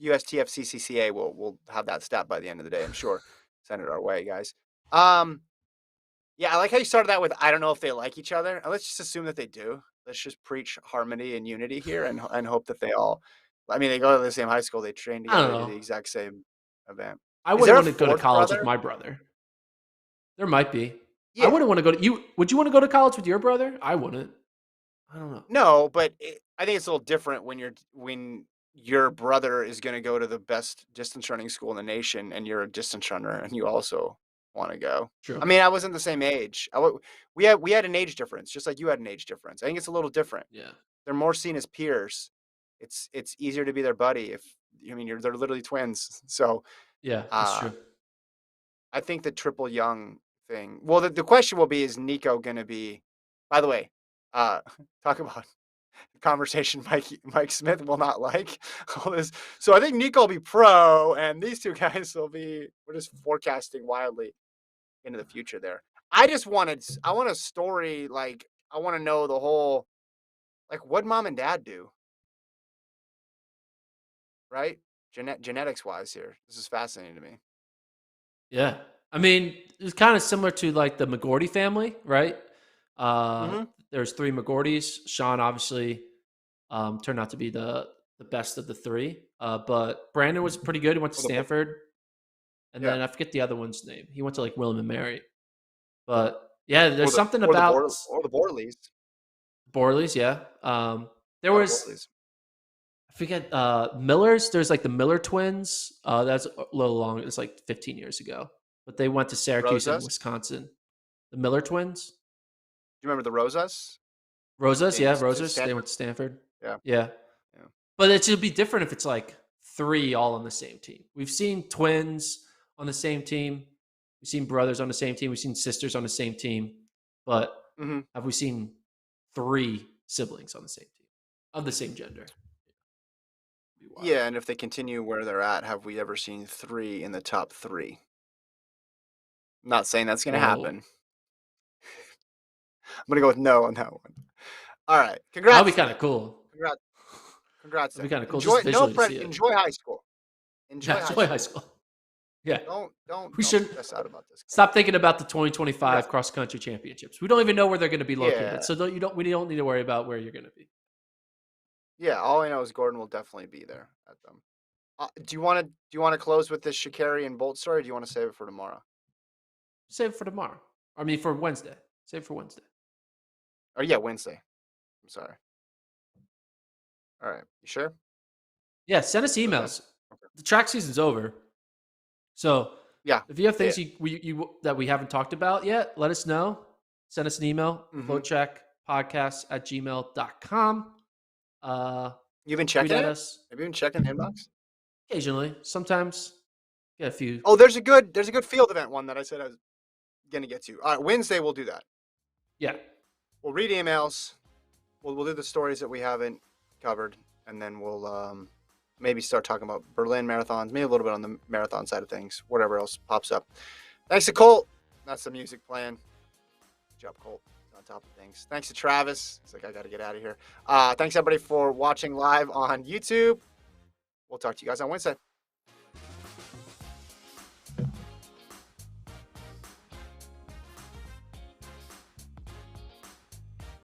USTFCCCA. We'll have that stat by the end of the day. I'm sure. Send it our way, guys. Um, yeah, I like how you started that with I don't know if they like each other. And let's just assume that they do. Let's just preach harmony and unity here, and hope that they all. I mean, they go to the same high school. They train I don't together. They do know. the exact same event. I Is wouldn't there a want to go to fourth college with brother? my brother. There might be. I Yeah. wouldn't want to go to you. Would you want to go to college with your brother? I wouldn't. I don't know. No, but I think it's a little different when your brother is going to go to the best distance running school in the nation, and you're a distance runner, and you also want to go. True. I mean, I wasn't the same age. We had an age difference, just like you had an age difference. I think it's a little different. Yeah. They're more seen as peers. It's easier to be their buddy if I mean they're literally twins. So Yeah, that's uh, true. I think the triple young thing. Well, the question will be: is Nico going to be? By the way, uh, talk about conversation Mike Smith will not like all this. So I think Nico will be pro, and these two guys will be. We're just forecasting wildly into the future there. I want a story like I want to know the whole like what mom and dad do, right? Genetics wise here. This is fascinating to me. Yeah. I mean, it's kind of similar to like the McGordy family, right? Uh, Mm-hmm. there's three McGordys. Sean obviously turned out to be the best of the three. But Brandon was pretty good. He went to Or Stanford, and yeah, then I forget the other one's name. He went to like William and Mary. But yeah, there's something or the about or the Borleys. Borley's. Yeah. There A lot of was Borleys. I forget Miller's. There's like the Miller twins. That's a little long. It's like 15 years ago, but they went to Syracuse and Rosas. Wisconsin. The Miller twins. Do you remember the Rosas? Rosas, Came yeah, to Rosas. They Stanford. went to Stanford. Yeah, Yeah. yeah. But it should be different if it's like three all on the same team. We've seen twins on the same team. We've seen brothers on the same team. We've seen sisters on the same team. But Mm-hmm. have we seen three siblings on the same team of the same gender? It'd be wild. Yeah, and if they continue where they're at, have we ever seen 3 in the top 3? Not saying that's gonna Whoa. happen. I'm gonna go with no on that one. Alright, That would be congrats kind of then. cool. Congrats congrats That'd then. be kind of cool just Enjoy no visually to pre see it. enjoy high school. Yeah, Enjoy high enjoy high school. school. Yeah. We Don't should stress out about this, guys. stop thinking about the 2025 Congrats. cross country championships. We don't even know where they're going to be located. Yeah. So we don't need to worry about where you're going to be. Yeah, all I know is Gordon will definitely be there at them. Do you wanna close with this Sha'Carri and Bolt story, or do you wanna save it for tomorrow? Save it for tomorrow. I mean, for Wednesday. Save it for Wednesday. Oh, yeah, Wednesday. I'm sorry. Alright. You sure? Yeah, send us Okay. emails. Okay. The track season's over. So Yeah. if you have Yeah. things that we haven't talked about yet, let us know. Send us an email, Mhm. floattrackpodcast@gmail.com. You been Tweet checking at it? us Have you been checking the inbox? occasionally. Sometimes get a few. Oh, there's a good field event one that I said I was gonna get to. All right, Wednesday we'll do that. Yeah. We'll read emails. We'll do the stories that we haven't covered, and then we'll maybe start talking about Berlin marathons, maybe a little bit on the marathon side of things, whatever else pops up. Thanks to Colt. That's the music playing. Good job, Colt. He's on top of things. Thanks to Travis. It's like I got to get out of here. Thanks everybody for watching live on YouTube. We'll talk to you guys on Wednesday.